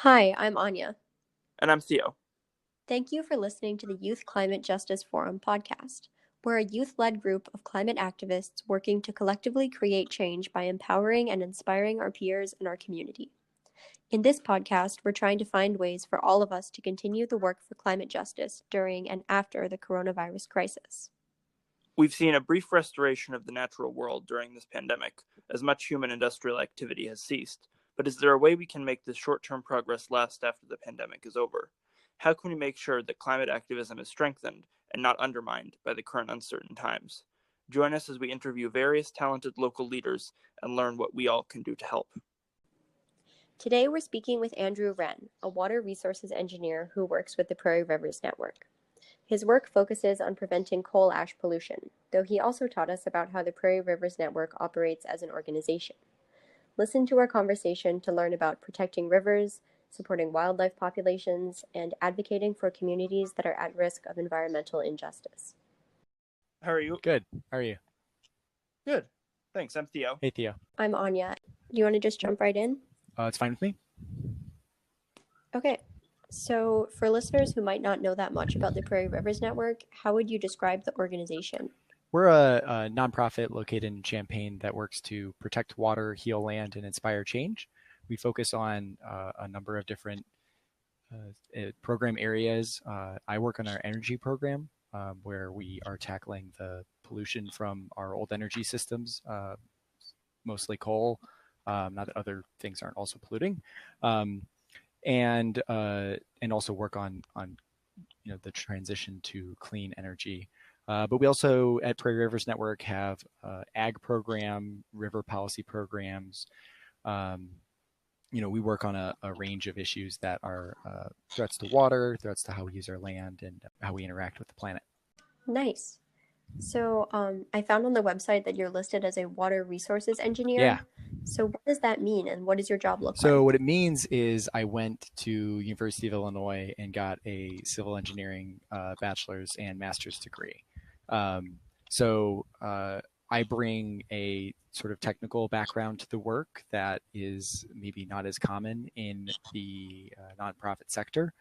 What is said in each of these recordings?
Hi, I'm Anya. And I'm Theo. Thank you for listening to the Youth Climate Justice Forum podcast. We're a youth-led group of climate activists working to collectively create change by empowering and inspiring our peers and our community. In this podcast, we're trying to find ways for all of us to continue the work for climate justice during and after the coronavirus crisis. We've seen a brief restoration of the natural world during this pandemic, as much human industrial activity has ceased. But is there a way we can make this short-term progress last after the pandemic is over? How can we make sure that climate activism is strengthened and not undermined by the current uncertain times? Join us as we interview various talented local leaders and learn what we all can do to help. Today, we're speaking with Andrew Rehn, a water resources engineer who works with the Prarie Rivers Network. His work focuses on preventing coal ash pollution, though he also taught us about how the Prarie Rivers Network operates as an organization. Listen to our conversation to learn about protecting rivers, supporting wildlife populations, and advocating for communities that are at risk of environmental injustice. How are you? Good. How are you? Good. Thanks. I'm Theo. Hey, Theo. I'm Anya. Do you want to just jump right in? It's fine with me. Okay. So for listeners who might not know that much about the Prarie Rivers Network, how would you describe the organization? We're a nonprofit located in Champaign that works to protect water, heal land, and inspire change. We focus on a number of different program areas. I work on our energy program, where we are tackling the pollution from our old energy systems, mostly coal. Not that other things aren't also polluting. And also work on the transition to clean energy. But we also at Prarie Rivers Network have ag program, river policy programs. We work on a range of issues that are threats to water, threats to how we use our land, and how we interact with the planet. Nice. So I found on the website that you're listed as a water resources engineer. Yeah. So what does that mean, and what does your job look like? So what it means is I went to University of Illinois and got a civil engineering bachelor's and master's degree. So I bring a sort of technical background to the work that is maybe not as common in the nonprofit sector.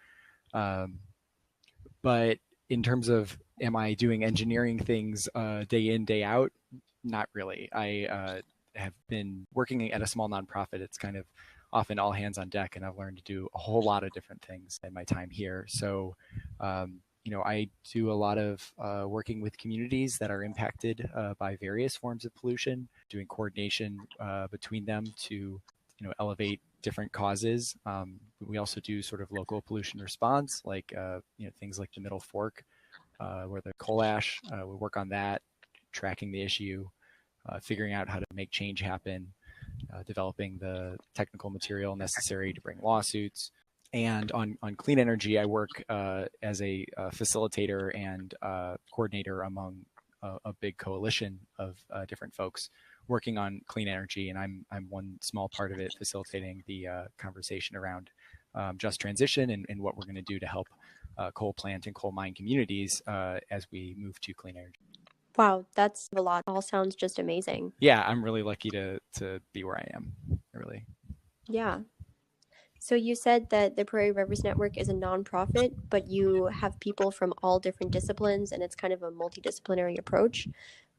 But in terms of, am I doing engineering things day in, day out? Not really. I have been working at a small nonprofit. It's kind of often all hands on deck, and I've learned to do a whole lot of different things in my time here. So, I do a lot of working with communities that are impacted by various forms of pollution, doing coordination between them to, elevate different causes. We also do sort of local pollution response, like, things like the Middle Fork, where the coal ash, we work on that, tracking the issue, figuring out how to make change happen, developing the technical material necessary to bring lawsuits. And on clean energy, I work as a facilitator and coordinator among a big coalition of different folks working on clean energy. And I'm one small part of it, facilitating the conversation around just transition and what we're going to do to help coal plant and coal mine communities as we move to clean energy. Wow, that's a lot. All sounds just amazing. Yeah, I'm really lucky to be where I am. Really. Yeah. So you said that the Prarie Rivers Network is a nonprofit, but you have people from all different disciplines, and it's kind of a multidisciplinary approach.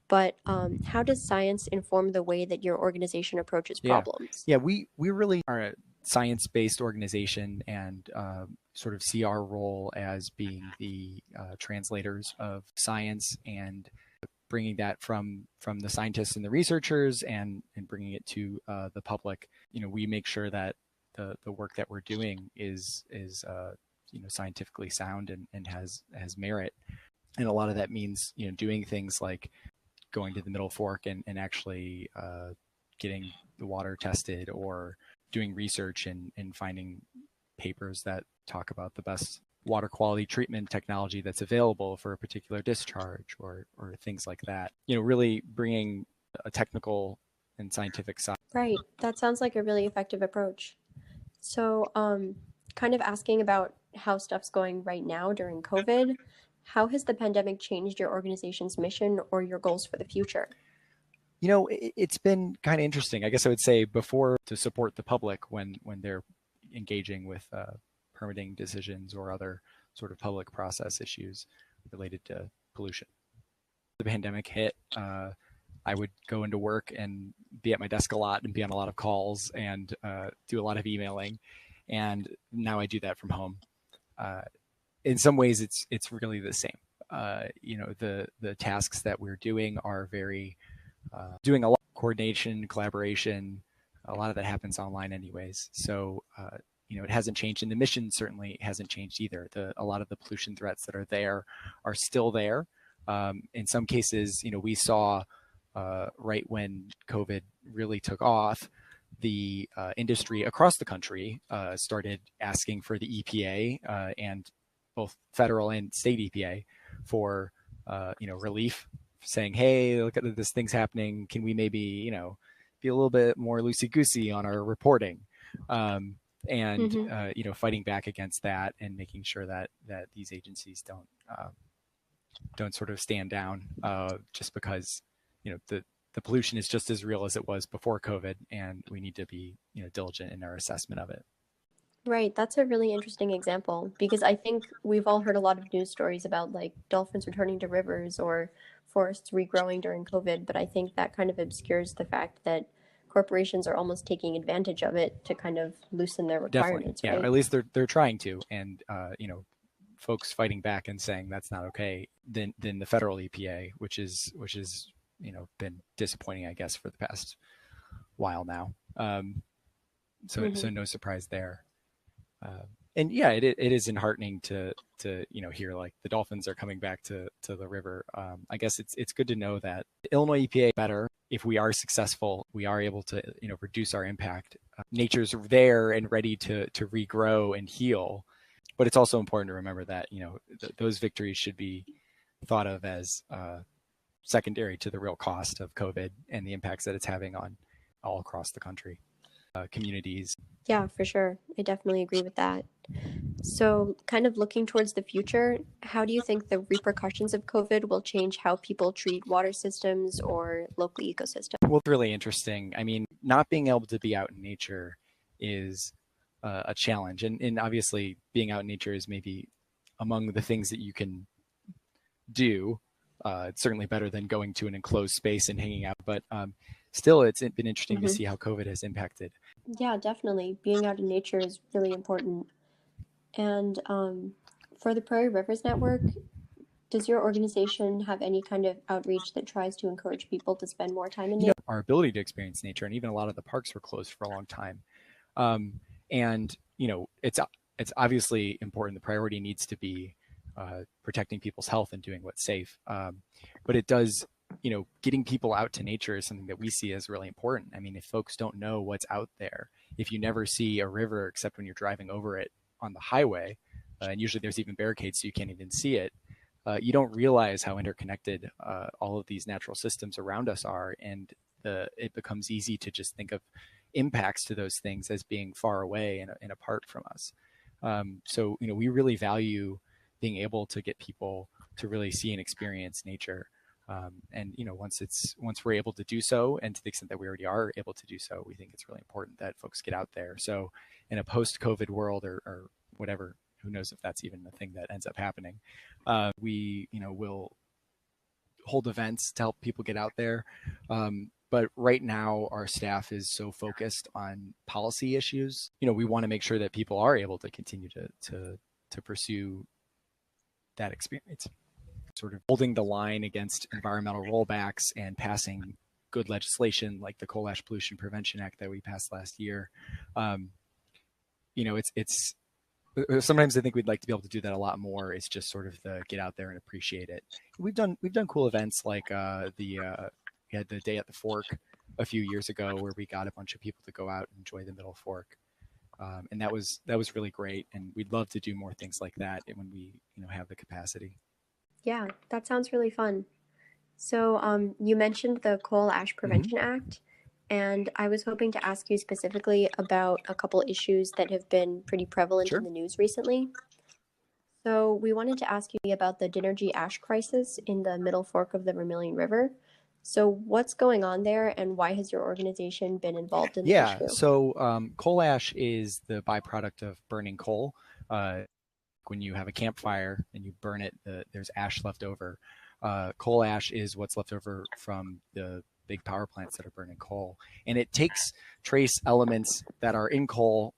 But how does science inform the way that your organization approaches problems? Yeah, we really are a science-based organization and sort of see our role as being the translators of science and bringing that from the scientists and the researchers and bringing it to the public. We make sure that the work that we're doing is scientifically sound and has merit. And a lot of that means, doing things like going to the Middle Fork and actually getting the water tested, or doing research and finding papers that talk about the best water quality treatment technology that's available for a particular discharge, or things like that. Really bringing a technical and scientific side. Right. That sounds like a really effective approach. So kind of asking about how stuff's going right now during COVID, how has the pandemic changed your organization's mission or your goals for the future? It's been kind of interesting. I guess I would say before, to support the public when they're engaging with permitting decisions or other sort of public process issues related to pollution. The pandemic hit, I would go into work and be at my desk a lot and be on a lot of calls and do a lot of emailing. And now I do that from home. In some ways, it's really the same. The tasks that we're doing are very doing a lot of coordination, collaboration. A lot of that happens online anyways. So it hasn't changed, and the mission certainly hasn't changed either. A lot of the pollution threats that are there are still there. In some cases, we saw right when COVID really took off, the industry across the country started asking for the EPA and both federal and state EPA for relief, saying, "Hey, look at this thing's happening. Can we maybe be a little bit more loosey-goosey on our reporting?" Fighting back against that and making sure that these agencies don't sort of stand down just because the pollution is just as real as it was before COVID, and we need to be diligent in our assessment of it. Right, that's a really interesting example, because I think we've all heard a lot of news stories about like dolphins returning to rivers or forests regrowing during COVID, but I think that kind of obscures the fact that corporations are almost taking advantage of it to kind of loosen their requirements. Definitely, yeah. Right? At least they're trying to, and folks fighting back and saying that's not okay. Then the federal EPA, which is been disappointing, I guess, for the past while now. So no surprise there. And yeah, it is enheartening to hear like the dolphins are coming back to the river. I guess it's good to know that the Illinois EPA better. If we are successful, we are able to reduce our impact. Nature's there and ready to regrow and heal, but it's also important to remember that those victories should be thought of as secondary to the real cost of COVID and the impacts that it's having on all across the country, communities. Yeah, for sure. I definitely agree with that. So kind of looking towards the future, how do you think the repercussions of COVID will change how people treat water systems or local ecosystems? Well, it's really interesting. I mean, not being able to be out in nature is a challenge. And obviously being out in nature is maybe among the things that you can do. It's certainly better than going to an enclosed space and hanging out. But still, it's been interesting to see how COVID has impacted. Yeah, definitely. Being out in nature is really important. And for the Prairie Rivers Network, does your organization have any kind of outreach that tries to encourage people to spend more time in nature? Our ability to experience nature, and even a lot of the parks were closed for a long time. It's obviously important. The priority needs to be protecting people's health and doing what's safe. But it does, getting people out to nature is something that we see as really important. I mean, if folks don't know what's out there, if you never see a river except when you're driving over it on the highway, and usually there's even barricades so you can't even see it, you don't realize how interconnected all of these natural systems around us are. And it becomes easy to just think of impacts to those things as being far away and apart from us. So we really value being able to get people to really see and experience nature. And once we're able to do so, and to the extent that we already are able to do so, we think it's really important that folks get out there. So in a post-COVID world or whatever, who knows if that's even the thing that ends up happening, we will hold events to help people get out there. But right now, our staff is so focused on policy issues. We want to make sure that people are able to continue to pursue that experience. Sort of holding the line against environmental rollbacks and passing good legislation like the Coal Ash Pollution Prevention Act that we passed last year. It's sometimes I think we'd like to be able to do that a lot more. It's just sort of the get out there and appreciate it. We've done cool events like we had the Day at the Fork a few years ago where we got a bunch of people to go out and enjoy the Middle Fork. And that was really great. And we'd love to do more things like that when we have the capacity. Yeah, that sounds really fun. So you mentioned the Coal Ash Prevention Act, and I was hoping to ask you specifically about a couple issues that have been pretty prevalent in the news recently. So we wanted to ask you about the Dinergy ash crisis in the Middle Fork of the Vermilion River. So what's going on there, and why has your organization been involved in the Yeah, issue? so coal ash is the byproduct of burning coal. When you have a campfire and you burn it, there's ash left over. Coal ash is what's left over from the big power plants that are burning coal. And it takes trace elements that are in coal,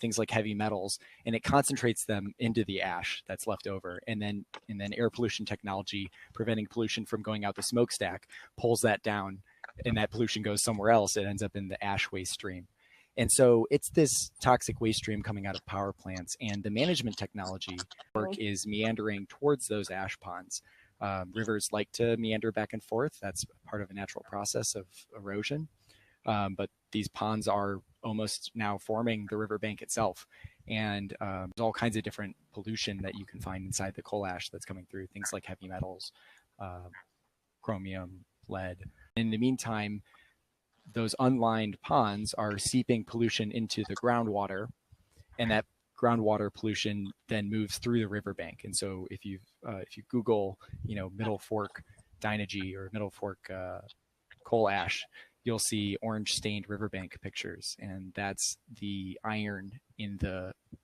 things like heavy metals, and it concentrates them into the ash that's left over. And then air pollution technology, preventing pollution from going out the smokestack, pulls that down, and that pollution goes somewhere else. It ends up in the ash waste stream. And so it's this toxic waste stream coming out of power plants, and the management technology work is meandering towards those ash ponds. Rivers like to meander back and forth. That's part of a natural process of erosion. But these ponds are almost now forming the riverbank itself. And there's all kinds of different pollution that you can find inside the coal ash that's coming through, things like heavy metals, chromium, lead. In the meantime, those unlined ponds are seeping pollution into the groundwater, and that groundwater pollution then moves through the riverbank. And so if you Google, Middle Fork Dynegy or Middle Fork coal ash, you'll see orange stained riverbank pictures, and that's the iron in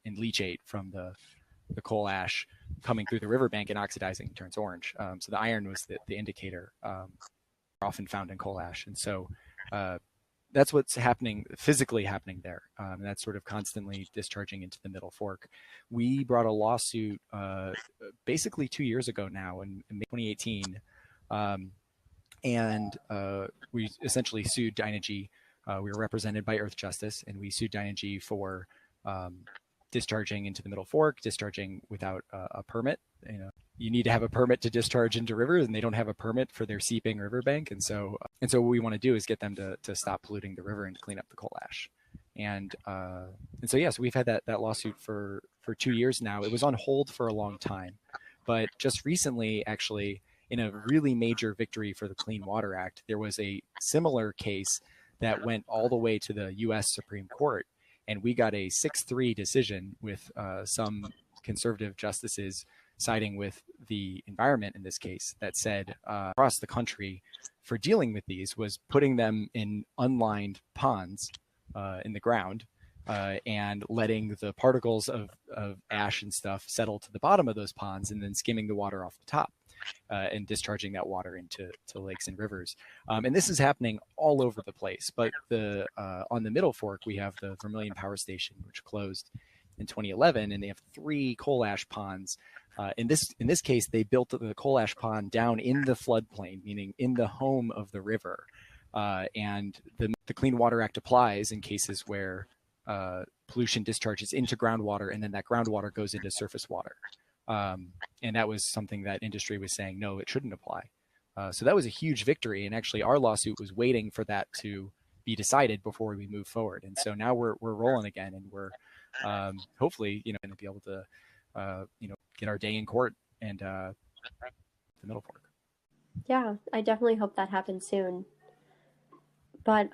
leachate from the coal ash coming through the riverbank and oxidizing turns orange. So the iron was the indicator, often found in coal ash. And so that's what's physically happening there. And that's sort of constantly discharging into the Middle Fork. We brought a lawsuit basically 2 years ago now in May 2018. And we essentially sued Dynegy. We were represented by Earth Justice, and we sued Dynegy for discharging into the Middle Fork, discharging without a permit. You need to have a permit to discharge into rivers, and they don't have a permit for their seeping riverbank. And so what we want to do is get them to stop polluting the river and to clean up the coal ash. And so yes, we've had that lawsuit for 2 years now. It was on hold for a long time, but just recently, actually, in a really major victory for the Clean Water Act, there was a similar case that went all the way to the U.S. Supreme Court, and we got a 6-3 decision with some conservative justices siding with the environment in this case, that said across the country for dealing with these was putting them in unlined ponds in the ground and letting the particles of ash and stuff settle to the bottom of those ponds, and then skimming the water off the top and discharging that water into lakes and rivers. And this is happening all over the place. But on the Middle Fork, we have the Vermilion Power Station, which closed in 2011, and they have 3 coal ash ponds. In this case, they built the coal ash pond down in the floodplain, meaning in the home of the river. And the Clean Water Act applies in cases where pollution discharges into groundwater, and then that groundwater goes into surface water. And that was something that industry was saying, no, it shouldn't apply. So that was a huge victory. And actually, our lawsuit was waiting for that to be decided before we move forward. And so now we're rolling again, and we're hopefully going to be able to get our day in court and the Middle Fork. Yeah, I definitely hope that happens soon. But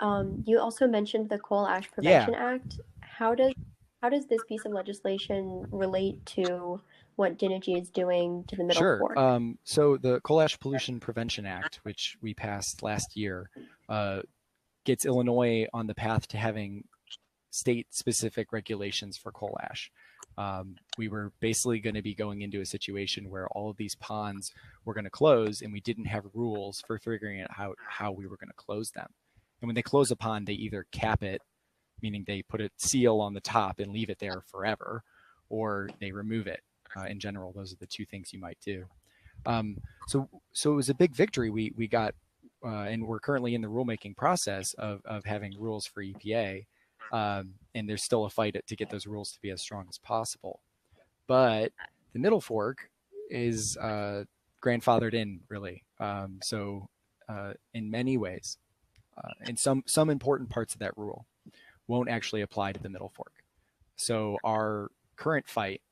you also mentioned the Coal Ash Prevention Act. How does this piece of legislation relate to what Dynegy is doing to the Middle Fork? Sure. So the Coal Ash Pollution Prevention Act, which we passed last year, gets Illinois on the path to having state-specific regulations for coal ash. We were basically going to be going into a situation where all of these ponds were going to close, and we didn't have rules for figuring out how we were going to close them. And when they close a pond, they either cap it, meaning they put a seal on the top and leave it there forever, or they remove it. In general, those are the 2 things you might do. So it was a big victory. We got, and we're currently in the rulemaking process of having rules for EPA. And there's still a fight to get those rules to be as strong as possible. But the Middle Fork is grandfathered in, really. So in many ways, and some important parts of that rule won't actually apply to the Middle Fork. So our current fight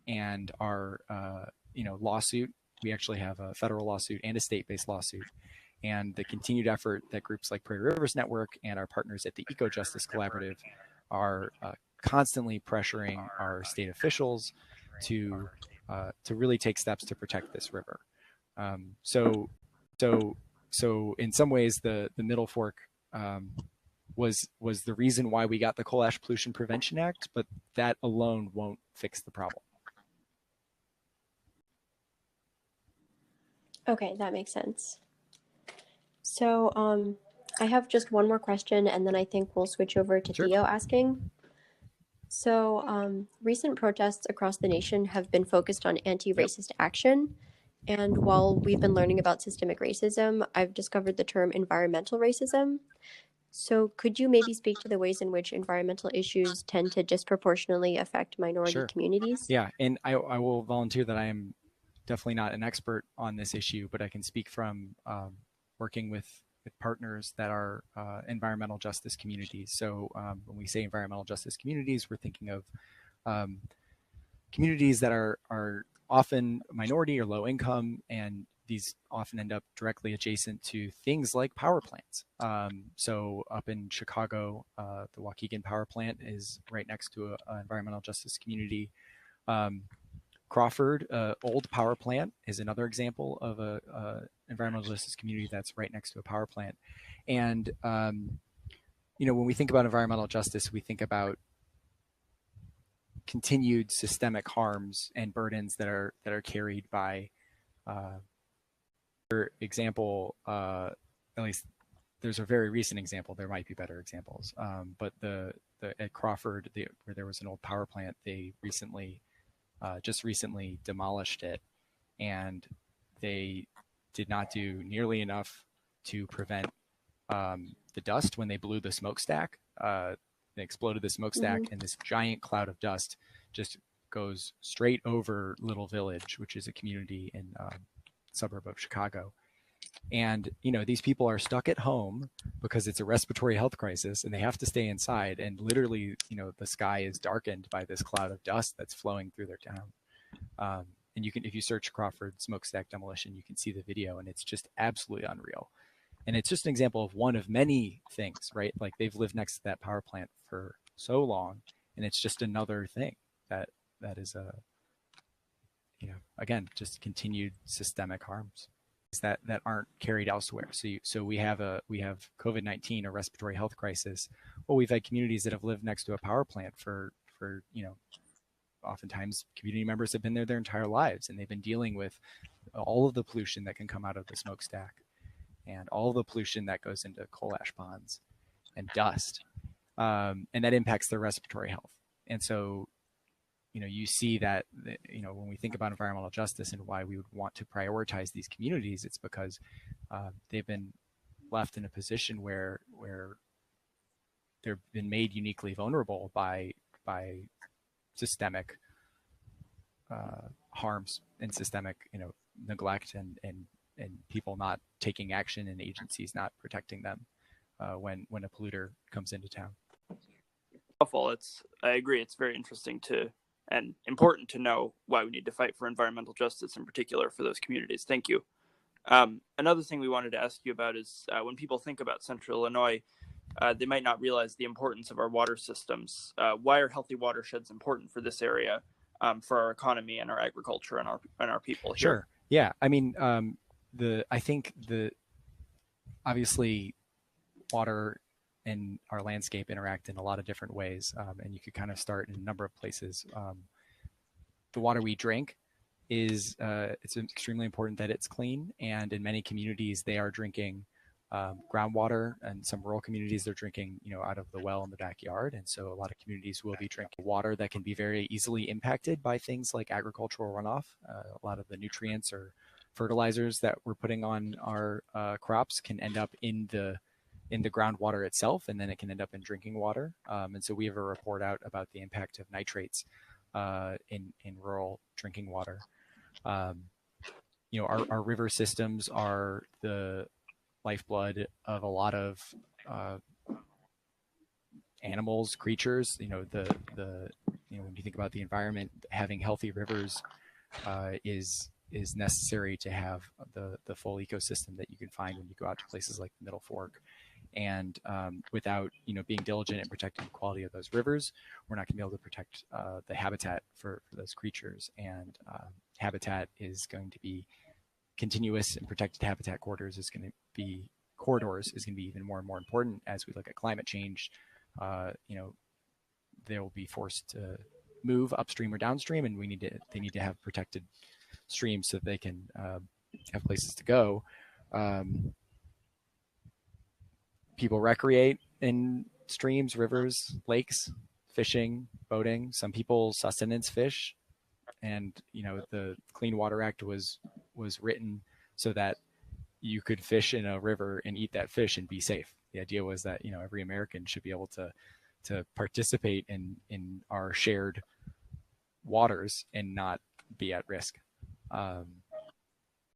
and our lawsuit, we actually have a federal lawsuit and a state-based lawsuit. And the continued effort that groups like Prarie Rivers Network and our partners at the Eco-Justice Collaborative are constantly pressuring our state officials to really take steps to protect this river. So so in some ways, the Middle Fork was the reason why we got the Coal Ash Pollution Prevention Act, but that alone won't fix the problem. Okay, that makes sense. So I have just one more question, and then I think we'll switch over to Sure. Theo asking. So recent protests across the nation have been focused on anti-racist action. And while we've been learning about systemic racism, I've discovered the term environmental racism. So could you maybe speak to the ways in which environmental issues tend to disproportionately affect minority Sure. communities? Yeah, and I will volunteer that I am definitely not an expert on this issue, but I can speak from working with partners that are environmental justice communities. So when we say environmental justice communities, we're thinking of communities that are often minority or low income, and these often end up directly adjacent to things like power plants. So up in Chicago, the Waukegan power plant is right next to an environmental justice community. Crawford, old power plant, is another example of a environmental justice community that's right next to a power plant. And when we think about environmental justice, we think about continued systemic harms and burdens that are carried by, for example, at least there's a very recent example. There might be better examples, but at Crawford, where there was an old power plant, they just recently demolished it, and they did not do nearly enough to prevent the dust when they blew the smokestack. They exploded the smokestack, and this giant cloud of dust just goes straight over Little Village, which is a community in suburb of Chicago. And these people are stuck at home because it's a respiratory health crisis, and they have to stay inside. And literally, the sky is darkened by this cloud of dust that's flowing through their town. And you can, if you search Crawford smokestack demolition, you can see the video, and it's just absolutely unreal. And it's just an example of one of many things, right? Like, they've lived next to that power plant for so long, and it's just another thing that is again, just continued systemic harms that aren't carried elsewhere. So we have COVID-19, a respiratory health crisis. Well, we've had communities that have lived next to a power plant for oftentimes community members have been there their entire lives, and they've been dealing with all of the pollution that can come out of the smokestack, and all the pollution that goes into coal ash ponds and dust, and that impacts their respiratory health. And so, you see that, when we think about environmental justice and why we would want to prioritize these communities, it's because they've been left in a position where they've been made uniquely vulnerable by systemic harms and systemic, neglect and people not taking action and agencies not protecting them when a polluter comes into town. I agree. It's very interesting and important to know why we need to fight for environmental justice, in particular for those communities. Thank you. Another thing we wanted to ask you about is when people think about Central Illinois, they might not realize the importance of our water systems. Why are healthy watersheds important for this area, for our economy and our agriculture and our people here? Sure. Yeah. I mean, I think obviously water and our landscape interact in a lot of different ways, and you could kind of start in a number of places. The water we drink it's extremely important that it's clean, and in many communities they are drinking groundwater, and some rural communities they're drinking out of the well in the backyard. And so a lot of communities will be drinking water that can be very easily impacted by things like agricultural runoff. A lot of the nutrients or fertilizers that we're putting on our crops can end up in the groundwater itself, and then it can end up in drinking water. And so we have a report out about the impact of nitrates in rural drinking water. Our river systems are the lifeblood of a lot of animals, creatures. When you think about the environment, having healthy rivers is necessary to have the full ecosystem that you can find when you go out to places like the Middle Fork. And without being diligent in protecting the quality of those rivers, we're not going to be able to protect the habitat for those creatures. And habitat is going to be continuous and protected habitat corridors is going to be even more and more important as we look at climate change. They will be forced to move upstream or downstream, and they need to have protected streams so that they can have places to go. People recreate in streams, rivers, lakes, fishing, boating. Some people sustenance fish, and the Clean Water Act was written so that you could fish in a river and eat that fish and be safe. The idea was that every American should be able to participate in our shared waters and not be at risk. A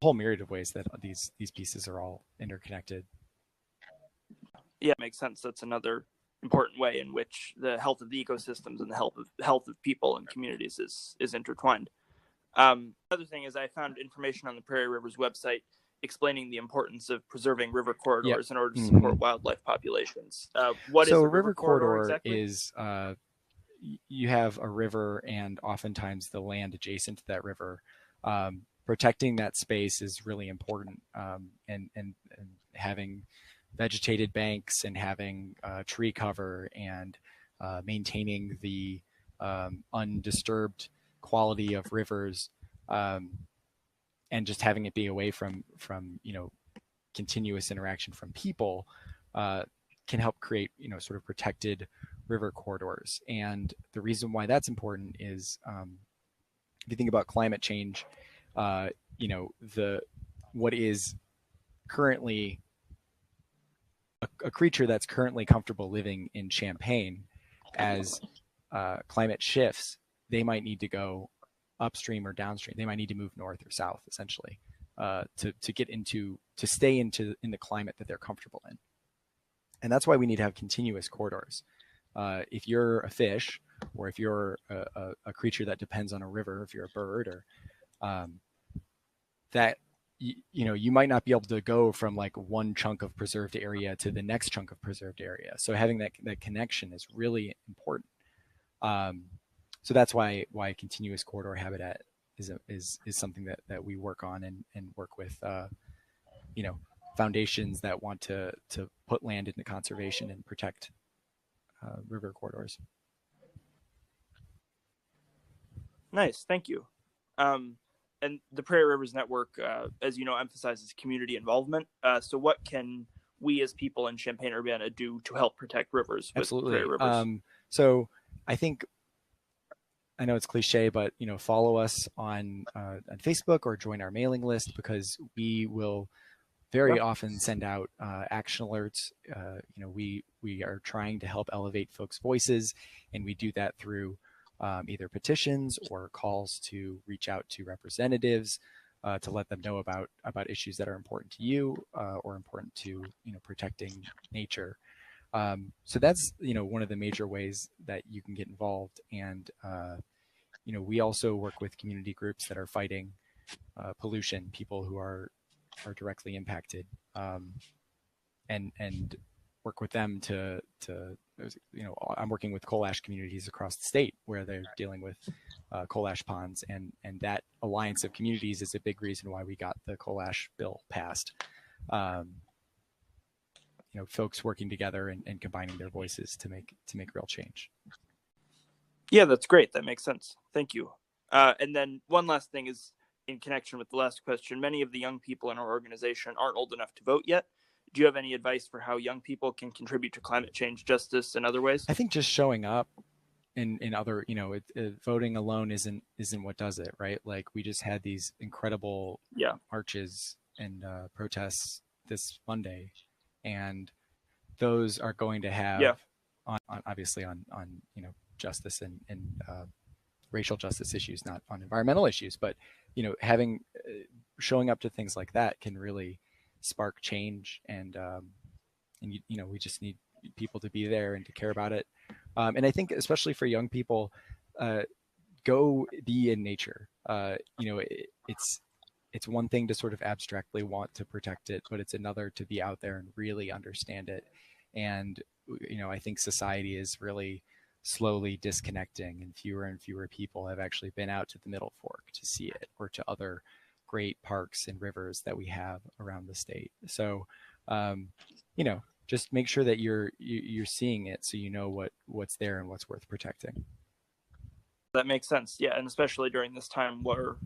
whole myriad of ways that these pieces are all interconnected. Yeah, it makes sense. That's another important way in which the health of the ecosystems and the health of people and communities is intertwined. Another thing is I found information on the Prairie Rivers website explaining the importance of preserving river corridors in order to support wildlife populations. What is a river corridor exactly? Is you have a river and oftentimes the land adjacent to that river. Protecting that space is really important, and having vegetated banks and having tree cover and maintaining the undisturbed quality of rivers, and just having it be away from continuous interaction from people can help create sort of protected river corridors. And the reason why that's important is if you think about climate change, what is currently a creature that's currently comfortable living in Champaign, as climate shifts, they might need to go upstream or downstream. They might need to move north or south, essentially, to stay in the climate that they're comfortable in. And that's why we need to have continuous corridors. If you're a fish, or if you're a creature that depends on a river, if you're a bird, or that you might not be able to go from like one chunk of preserved area to the next chunk of preserved area. So having that connection is really important. So that's why continuous corridor habitat is something that we work on and work with foundations that want to put land into conservation and protect river corridors. Nice, thank you. And the Prairie Rivers Network, as you know, emphasizes community involvement. So what can we as people in Champaign-Urbana do to help protect rivers with Absolutely. Prairie Rivers? So I know it's cliche, but follow us on Facebook or join our mailing list, because we will very often send out action alerts. We are trying to help elevate folks' voices, and we do that through either petitions or calls to reach out to representatives to let them know about issues that are important to you or important to protecting nature. So that's one of the major ways that you can get involved. And we also work with community groups that are fighting pollution, people who are directly impacted, and work with them to I'm working with coal ash communities across the state where they're dealing with coal ash ponds, and that alliance of communities is a big reason why we got the coal ash bill passed. Folks working together and combining their voices to make real change. Yeah, that's great. That makes sense. Thank you. And then one last thing is in connection with the last question. Many of the young people in our organization aren't old enough to vote yet. Do you have any advice for how young people can contribute to climate change justice in other ways? I think just showing up in other, voting alone isn't what does it, right? Like, we just had these incredible marches and protests this Monday, and those are going to have obviously on justice and racial justice issues, not on environmental issues, but showing up to things like that can really spark change, and we just need people to be there and to care about it. And I think especially for young people, go be in nature. It's one thing to sort of abstractly want to protect it, but it's another to be out there and really understand it. And I think society is really slowly disconnecting, and fewer people have actually been out to the Middle Fork to see it, or to other great parks and rivers that we have around the state. So, just make sure that you're seeing it so you know what's there and what's worth protecting. That makes sense. Yeah, and especially during this time where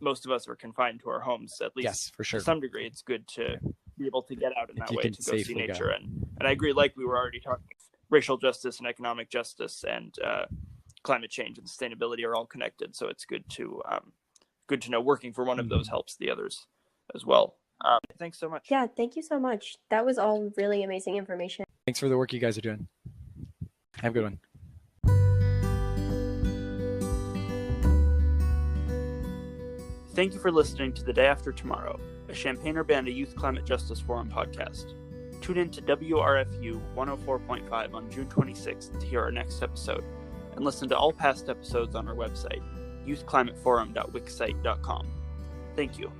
most of us are confined to our homes, at least yes, for sure. to some degree, it's good to be able to get out in that way to go see nature. And I agree, like we were already talking, racial justice and economic justice and climate change and sustainability are all connected. So it's good to know working for one of those helps the others as well. Thanks so much. Yeah, thank you so much. That was all really amazing information. Thanks for the work you guys are doing. Have a good one. Thank you for listening to The Day After Tomorrow, a Champaign-Urbana Youth Climate Justice Forum podcast. Tune in to WRFU 104.5 on June 26th to hear our next episode, and listen to all past episodes on our website, youthclimateforum.wixsite.com. Thank you.